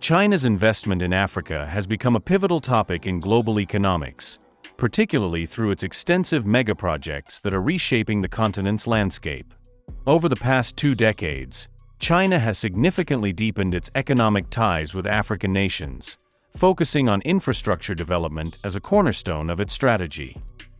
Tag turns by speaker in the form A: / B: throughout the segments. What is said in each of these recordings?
A: China's investment in Africa has become a pivotal topic in global economics, particularly through its extensive megaprojects that are reshaping the continent's landscape. Over the past 2 decades, China has significantly deepened its economic ties with African nations, focusing on infrastructure development as a cornerstone of its strategy.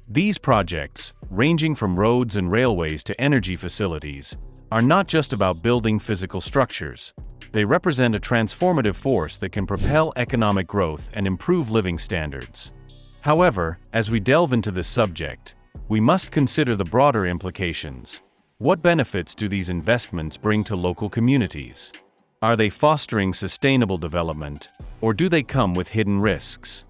A: These projects, ranging from roads and railways to energy facilities, are not just about building physical structures. They represent a transformative force that can propel economic growth and improve living standards. However, as we delve into this subject, we must consider the broader implications. What benefits do these investments bring to local communities? Are they fostering sustainable development, or do they come with hidden risks?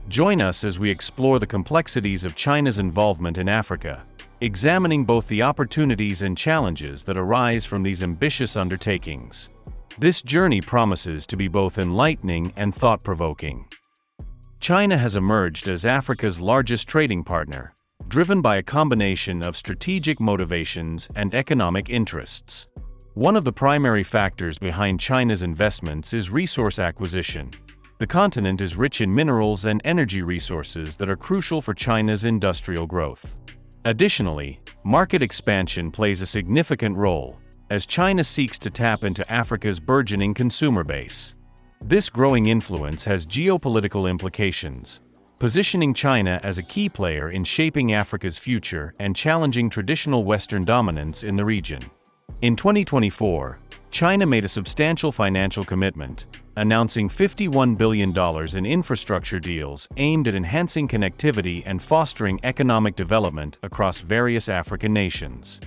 A: Join us as we explore the complexities of China's involvement in Africa, examining both the opportunities and challenges that arise from these ambitious undertakings. This journey promises to be both enlightening and thought-provoking. China has emerged as Africa's largest trading partner, driven by a combination of strategic motivations and economic interests. One of the primary factors behind China's investments is resource acquisition. The continent is rich in minerals and energy resources that are crucial for China's industrial growth. Additionally, market expansion plays a significant role, as China seeks to tap into Africa's burgeoning consumer base. This growing influence has geopolitical implications, positioning China as a key player in shaping Africa's future and challenging traditional Western dominance in the region. In 2024, China made a substantial financial commitment, announcing $51 billion in infrastructure deals aimed at enhancing connectivity and fostering economic development across various African nations.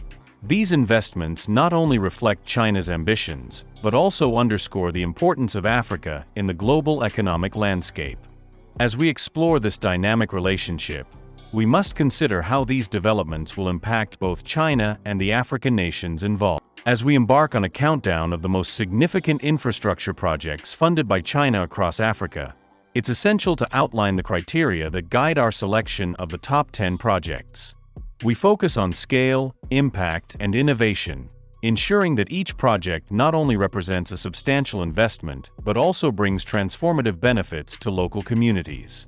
A: These investments not only reflect China's ambitions, but also underscore the importance of Africa in the global economic landscape. As we explore this dynamic relationship, we must consider how these developments will impact both China and the African nations involved. As we embark on a countdown of the most significant infrastructure projects funded by China across Africa, it's essential to outline the criteria that guide our selection of the top 10 projects. We focus on scale, impact, and innovation, ensuring that each project not only represents a substantial investment, but also brings transformative benefits to local communities.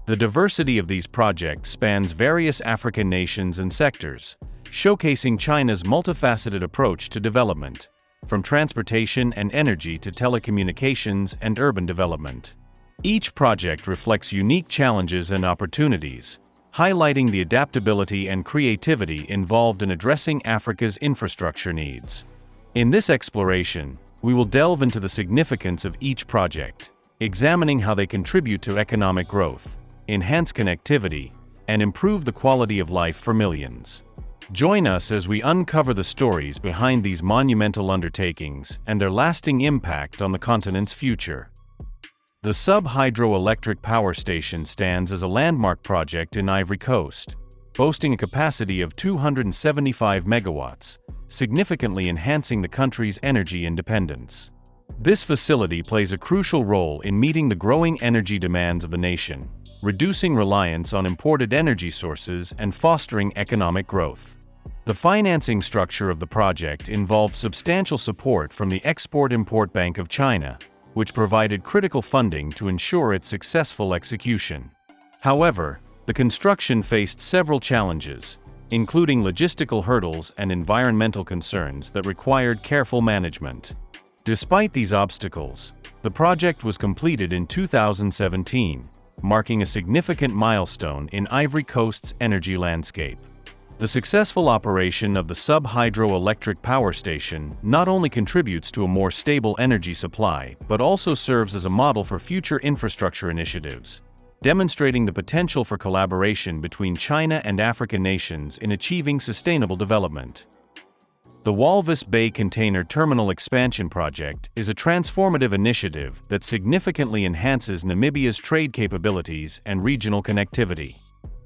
A: The diversity of these projects spans various African nations and sectors, showcasing China's multifaceted approach to development, from transportation and energy to telecommunications and urban development. Each project reflects unique challenges and opportunities, highlighting the adaptability and creativity involved in addressing Africa's infrastructure needs. In this exploration, we will delve into the significance of each project, examining how they contribute to economic growth, enhance connectivity, and improve the quality of life for millions. Join us as we uncover the stories behind these monumental undertakings and their lasting impact on the continent's future. The Sub-Hydroelectric Power Station stands as a landmark project in Ivory Coast, boasting a capacity of 275 megawatts, significantly enhancing the country's energy independence. This facility plays a crucial role in meeting the growing energy demands of the nation, reducing reliance on imported energy sources and fostering economic growth. The financing structure of the project involved substantial support from the Export-Import Bank of China, which provided critical funding to ensure its successful execution. However, the construction faced several challenges, including logistical hurdles and environmental concerns that required careful management. Despite these obstacles, the project was completed in 2017, marking a significant milestone in Ivory Coast's energy landscape. The successful operation of the Sub-Hydroelectric Power Station not only contributes to a more stable energy supply, but also serves as a model for future infrastructure initiatives, demonstrating the potential for collaboration between China and African nations in achieving sustainable development. The Walvis Bay Container Terminal Expansion Project is a transformative initiative that significantly enhances Namibia's trade capabilities and regional connectivity.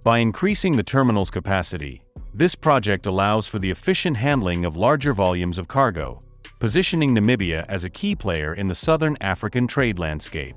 A: By increasing the terminal's capacity, this project allows for the efficient handling of larger volumes of cargo, positioning Namibia as a key player in the southern African trade landscape.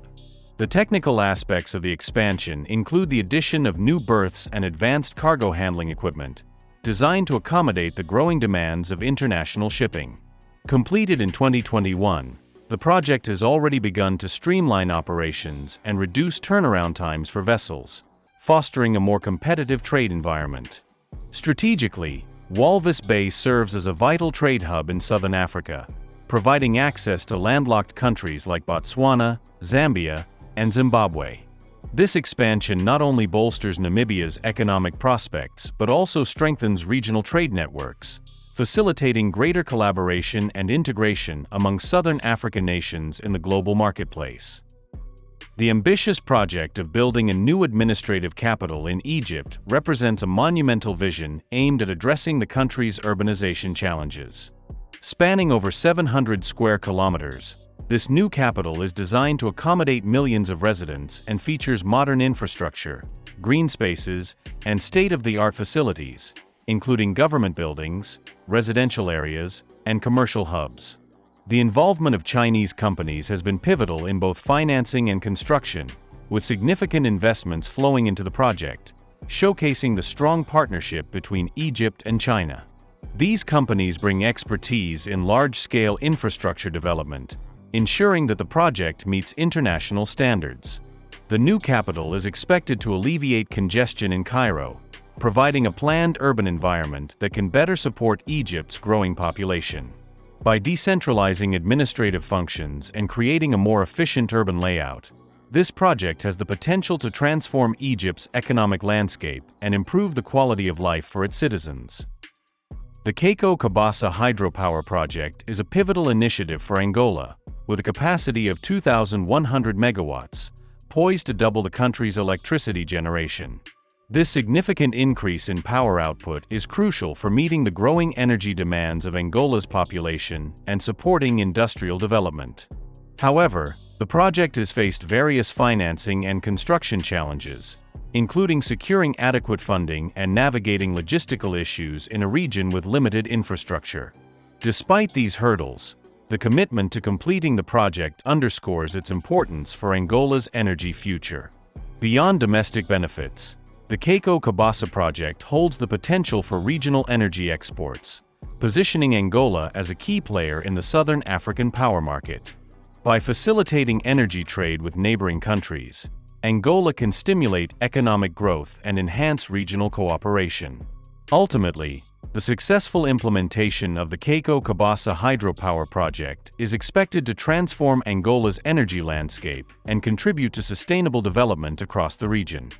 A: The technical aspects of the expansion include the addition of new berths and advanced cargo handling equipment, designed to accommodate the growing demands of international shipping. Completed in 2021, The project has already begun to streamline operations and reduce turnaround times for vessels, fostering a more competitive trade environment. Strategically, Walvis Bay serves as a vital trade hub in southern Africa, providing access to landlocked countries like Botswana, Zambia, and Zimbabwe. This expansion not only bolsters Namibia's economic prospects but also strengthens regional trade networks, facilitating greater collaboration and integration among southern African nations in the global marketplace. The ambitious project of building a new administrative capital in Egypt represents a monumental vision aimed at addressing the country's urbanization challenges. Spanning over 700 square kilometers, this new capital is designed to accommodate millions of residents and features modern infrastructure, green spaces, and state-of-the-art facilities, including government buildings, residential areas, and commercial hubs. The involvement of Chinese companies has been pivotal in both financing and construction, with significant investments flowing into the project, showcasing the strong partnership between Egypt and China. These companies bring expertise in large-scale infrastructure development, ensuring that the project meets international standards. The new capital is expected to alleviate congestion in Cairo, providing a planned urban environment that can better support Egypt's growing population. By decentralizing administrative functions and creating a more efficient urban layout, this project has the potential to transform Egypt's economic landscape and improve the quality of life for its citizens. The Keiko Kabasa hydropower project is a pivotal initiative for Angola, with a capacity of 2,100 megawatts, poised to double the country's electricity generation. This significant increase in power output is crucial for meeting the growing energy demands of Angola's population and supporting industrial development. However, the project has faced various financing and construction challenges, including securing adequate funding and navigating logistical issues in a region with limited infrastructure. Despite these hurdles, the commitment to completing the project underscores its importance for Angola's energy future. Beyond domestic benefits, the Keiko Kabasa project holds the potential for regional energy exports, positioning Angola as a key player in the southern African power market. By facilitating energy trade with neighboring countries, Angola can stimulate economic growth and enhance regional cooperation. Ultimately, the successful implementation of the Keiko Kabasa hydropower project is expected to transform Angola's energy landscape and contribute to sustainable development across the region.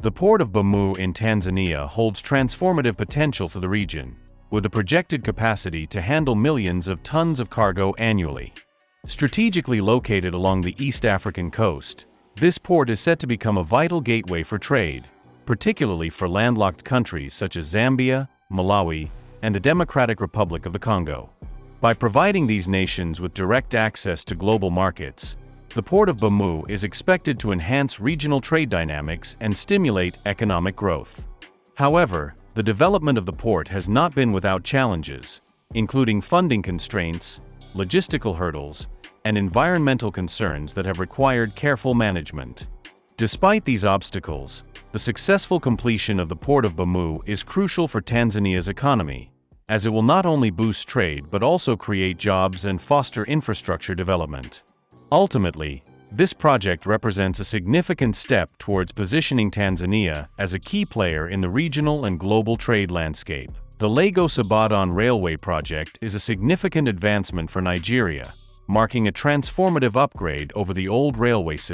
A: The port of Bamu in Tanzania holds transformative potential for the region, with a projected capacity to handle millions of tons of cargo annually. Strategically located along the East African coast, this port is set to become a vital gateway for trade, particularly for landlocked countries such as Zambia, Malawi, and the Democratic Republic of the Congo. By providing these nations with direct access to global markets, the port of Bamu is expected to enhance regional trade dynamics and stimulate economic growth. However, the development of the port has not been without challenges, including funding constraints, logistical hurdles, and environmental concerns that have required careful management. Despite these obstacles, the successful completion of the port of Bamu is crucial for Tanzania's economy, as it will not only boost trade but also create jobs and foster infrastructure development. Ultimately, this project represents a significant step towards positioning Tanzania as a key player in the regional and global trade landscape. The Lagos-Ibadan Railway project is a significant advancement for Nigeria, marking a transformative upgrade over the old railway system.